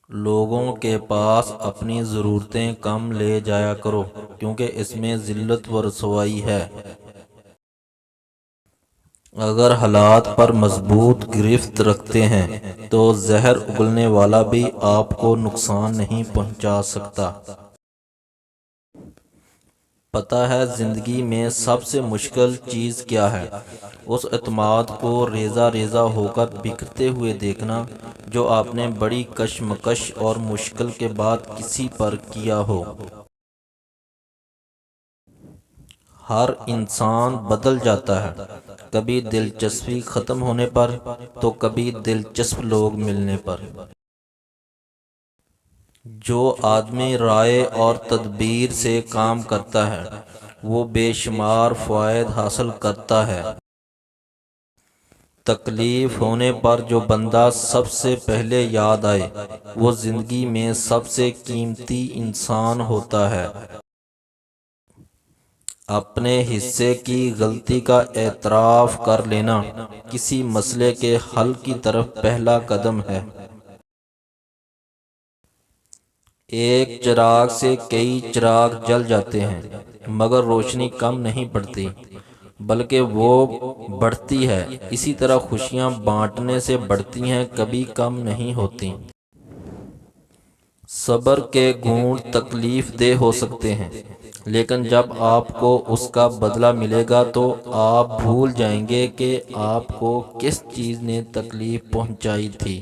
لوگوں کے پاس اپنی ضرورتیں کم لے جایا کرو، کیونکہ اس میں ذلت و رسوائی ہے۔ اگر حالات پر مضبوط گرفت رکھتے ہیں تو زہر اگلنے والا بھی آپ کو نقصان نہیں پہنچا سکتا۔ پتہ ہے زندگی میں سب سے مشکل چیز کیا ہے؟ اس اعتماد کو ریزہ ریزہ ہو کر بکھرتے ہوئے دیکھنا جو آپ نے بڑی کشمکش اور مشکل کے بعد کسی پر کیا ہو۔ ہر انسان بدل جاتا ہے، کبھی دلچسپی ختم ہونے پر تو کبھی دلچسپ لوگ ملنے پر۔ جو آدمی رائے اور تدبیر سے کام کرتا ہے وہ بے شمار فوائد حاصل کرتا ہے۔ تکلیف ہونے پر جو بندہ سب سے پہلے یاد آئے وہ زندگی میں سب سے قیمتی انسان ہوتا ہے۔ اپنے حصے کی غلطی کا اعتراف کر لینا کسی مسئلے کے حل کی طرف پہلا قدم ہے۔ ایک چراغ سے کئی چراغ جل جاتے ہیں مگر روشنی کم نہیں پڑتی بلکہ وہ بڑھتی ہے۔ اسی طرح خوشیاں بانٹنے سے بڑھتی ہیں، کبھی کم نہیں ہوتی۔ صبر کے گھونٹ تکلیف دہ ہو سکتے ہیں، لیکن جب آپ کو اس کا بدلہ ملے گا تو آپ بھول جائیں گے کہ آپ کو کس چیز نے تکلیف پہنچائی تھی۔